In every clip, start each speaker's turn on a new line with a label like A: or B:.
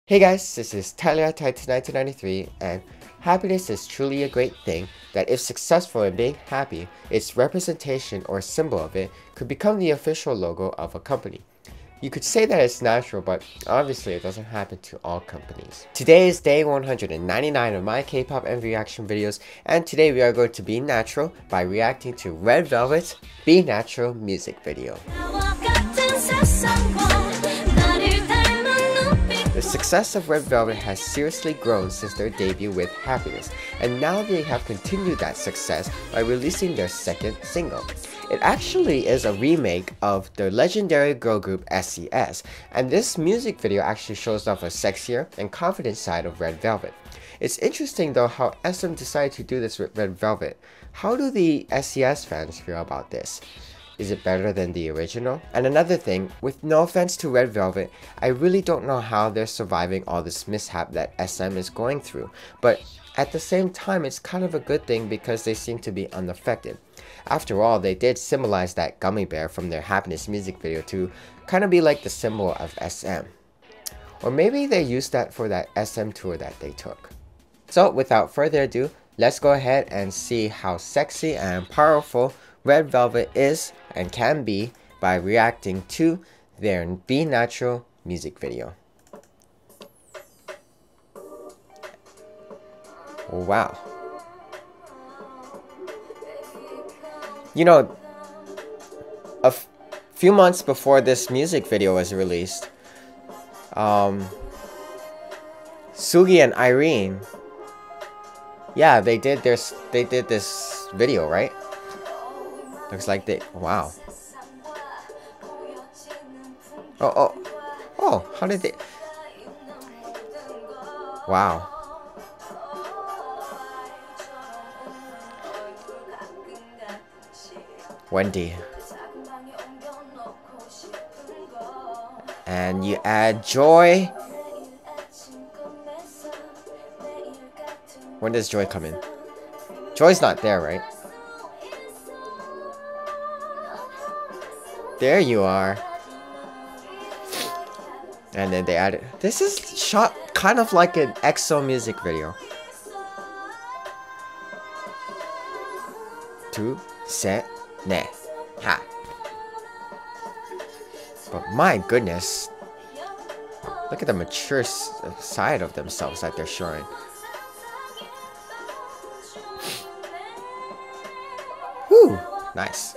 A: Hey guys, this is Tyler Titan 1993, and happiness is truly a great thing that if successful in being happy, its representation or symbol of it could become the official logo of a company. You could say that it's natural, but obviously it doesn't happen to all companies. Today is day 199 of my K-pop and reaction videos, and today we are going to be natural by reacting to Red Velvet's Be Natural music video. The success of Red Velvet has seriously grown since their debut with Happiness, and now they have continued that success by releasing their second single. It actually is a remake of the legendary girl group S.E.S, and this music video actually shows off a sexier and confident side of Red Velvet. It's interesting though how SM decided to do this with Red Velvet. How do the S.E.S fans feel about this? Is it better than the original? And another thing, with no offense to Red Velvet, I really don't know how they're surviving all this mishap that SM is going through, but at the same time it's kind of a good thing because they seem to be unaffected. After all, they did symbolize that gummy bear from their Happiness music video to kind of be like the symbol of SM. Or maybe they used that for that SM tour that they took. So without further ado, let's go ahead and see how sexy and powerful Red Velvet is and can be by reacting to their Be Natural music video. Wow. You know, a few months before this music video was released, Sugi and Irene, yeah, they did this video, right? Looks like they, wow. Oh, how did they, wow. Wendy. And you add Joy. When does Joy come in? Joy's not there, right? There you are. And then they added. This is shot kind of like an EXO music video. 2, set, ne, ha. But my goodness, look at the mature side of themselves that they're showing. Whew, nice.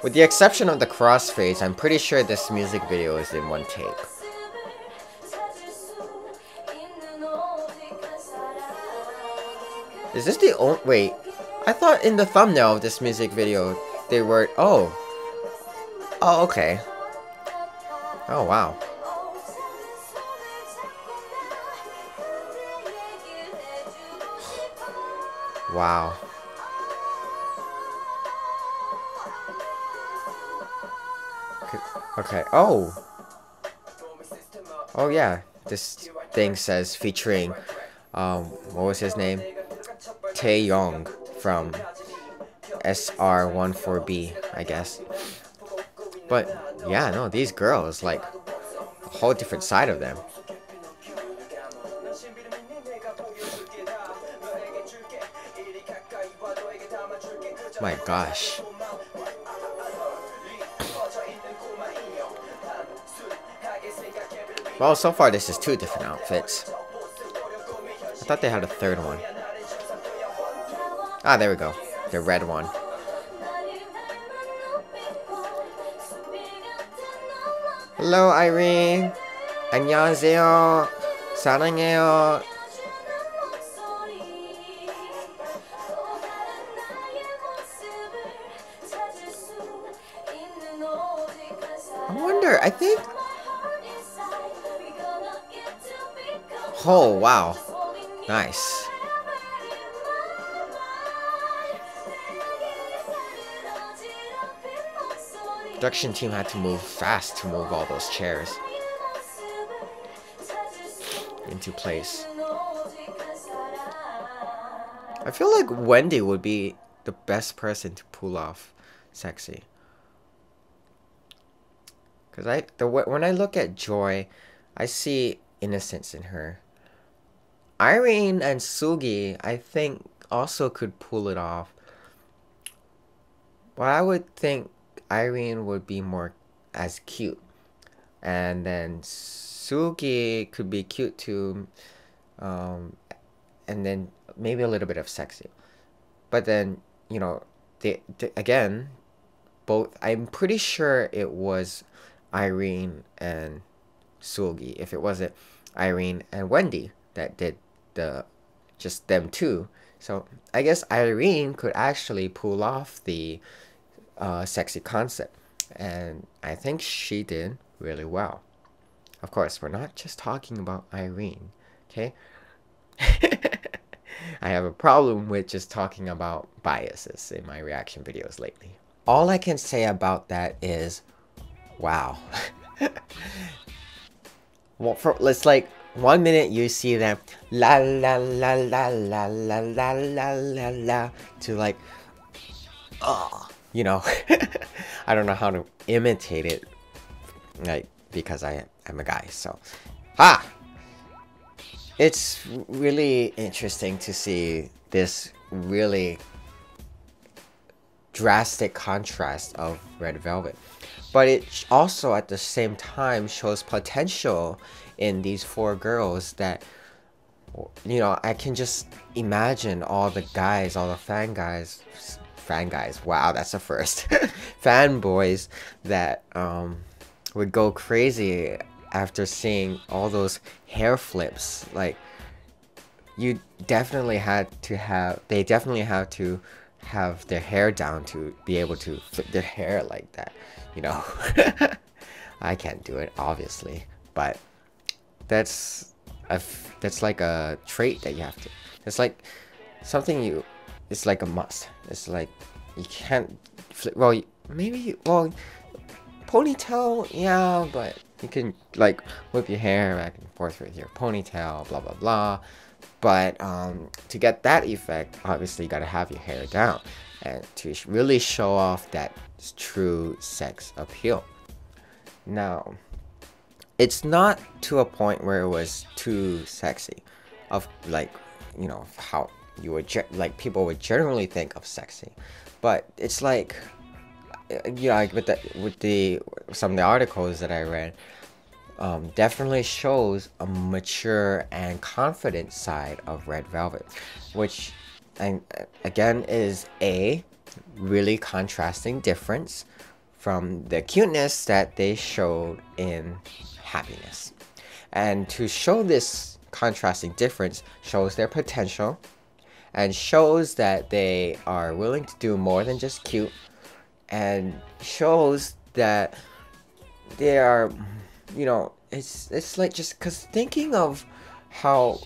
A: With the exception of the crossfades, I'm pretty sure this music video is in one take. Is this the only— wait, I thought in the thumbnail of this music video they were— oh, okay. Oh, wow. Wow. Okay, oh yeah, this thing says featuring, what was his name? Taeyong from SR14B, I guess. But yeah, no, these girls, like, a whole different side of them. My gosh. Well, so far this is 2 different outfits. I thought they had a 3rd one. Ah, there we go. The red one. Hello, Irene. 안녕하세요. 사랑해요. I wonder, I think— oh, wow. Nice. Production team had to move fast to move all those chairs into place. I feel like Wendy would be the best person to pull off sexy. Cause when I look at Joy, I see innocence in her. Irene and Sugi, I think, also could pull it off. But I would think Irene would be more as cute. And then Sugi could be cute too. And then maybe a little bit of sexy. But then, you know, again, both, I'm pretty sure it was Irene and Sugi. If it wasn't Irene and Wendy that did just them two. So I guess Irene could actually pull off the sexy concept, and I think she did really well. Of course, we're not just talking about Irene, okay? I have a problem with just talking about biases in my reaction videos lately. All I can say about that is, wow. Well, it's like 1 minute you see them la la la la la la la la la la to like, oh, you know, I don't know how to imitate it, like, because I'm a guy. So, it's really interesting to see this really drastic contrast of Red Velvet. But it also at the same time shows potential in these four girls that, you know, I can just imagine all the guys, all the fan guys, wow, that's a first, fanboys that would go crazy after seeing all those hair flips. Like, they definitely had to have their hair down to be able to flip their hair like that, you know. I can't do it, obviously, but that's like a trait that you have to, it's like something it's like a must. It's like you can't flip, well, ponytail, yeah, but you can like whip your hair back and forth with your ponytail, blah blah blah. But to get that effect, obviously you gotta have your hair down, and to really show off that true sex appeal. Now, it's not to a point where it was too sexy, of like, you know, how you would like people would generally think of sexy, but it's like, you know, like with some of the articles that I read, definitely shows a mature and confident side of Red Velvet, which, and again, is a really contrasting difference from the cuteness that they showed in Happiness. And to show this contrasting difference shows their potential and shows that they are willing to do more than just cute, and shows that they are, you know, it's like, just because thinking of how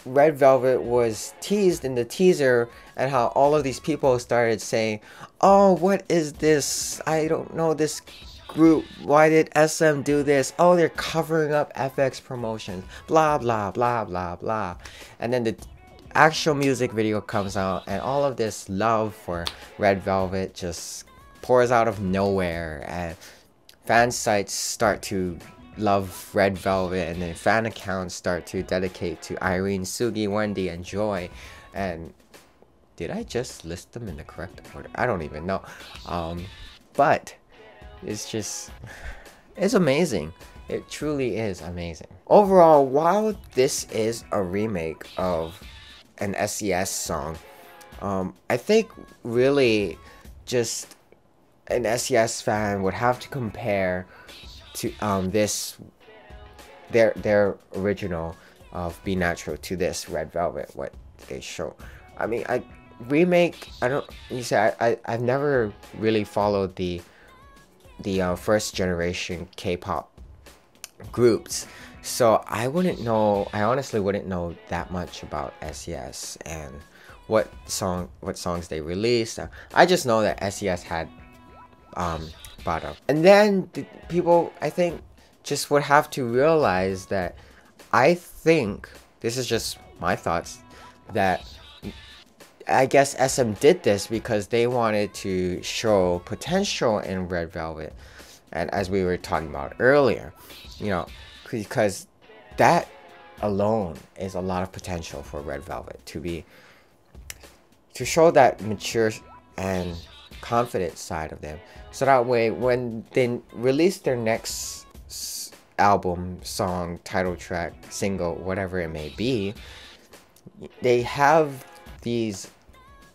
A: Red Velvet was teased in the teaser and how all of these people started saying, oh, what is this? I don't know this group. Why did SM do this? Oh, they're covering up FX promotions. Blah, blah, blah, blah, blah. And then the actual music video comes out and all of this love for Red Velvet just pours out of nowhere, and fan sites start to love Red Velvet, and then fan accounts start to dedicate to Irene, Sugi, Wendy, and Joy. And did I just list them in the correct order? I don't even know. But it's just, it's amazing. It truly is amazing. Overall, while this is a remake of an S.E.S song, I think really just an S.E.S fan would have to compare to their original of Be Natural to this Red Velvet, what they show. I mean, remake, I've never really followed the first generation K-pop groups, so I honestly wouldn't know that much about S.E.S and what songs they released. I just know that S.E.S had brought up, and then the people, I think, just would have to realize that, I think this is just my thoughts, that I guess SM did this because they wanted to show potential in Red Velvet, and as we were talking about earlier, you know, because that alone is a lot of potential for Red Velvet to show that mature and confident side of them, so that way when they release their next album, song, title track, single, whatever it may be, they have these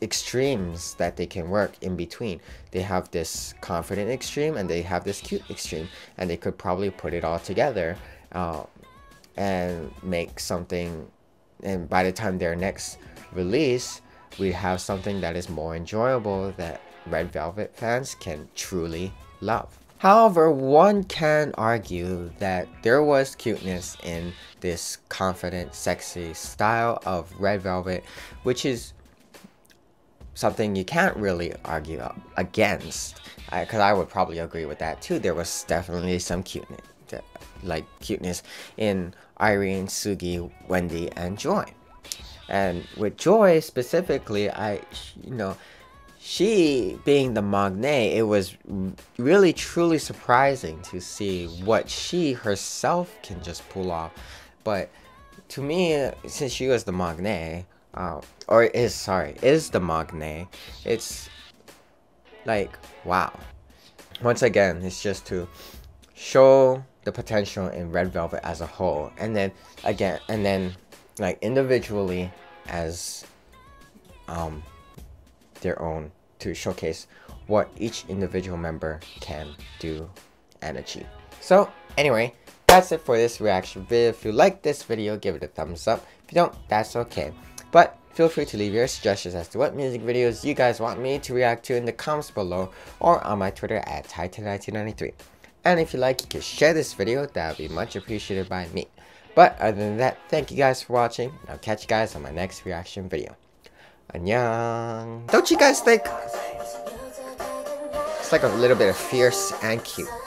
A: extremes that they can work in between. They have this confident extreme and they have this cute extreme, and they could probably put it all together and make something, and by the time their next release, we have something that is more enjoyable that Red Velvet fans can truly love. However, one can argue that there was cuteness in this confident, sexy style of Red Velvet, which is something you can't really argue against, because I would probably agree with that too. There was definitely some cuteness, cuteness in Irene, Sugi, Wendy, and Joy. And with Joy specifically, she being the magne, it was really truly surprising to see what she herself can just pull off. But to me, since she was the magne, is the magne, it's like, wow. Once again, it's just to show the potential in Red Velvet as a whole, and then like individually as their own, to showcase what each individual member can do and achieve. So anyway, that's it for this reaction video. If you like this video, give it a thumbs up. If you don't, that's okay. But feel free to leave your suggestions as to what music videos you guys want me to react to in the comments below, or on my Twitter at Titan1993. And if you like, you can share this video. That would be much appreciated by me. But other than that, thank you guys for watching, and I'll catch you guys on my next reaction video. Annyeong! Don't you guys think it's like a little bit of fierce and cute?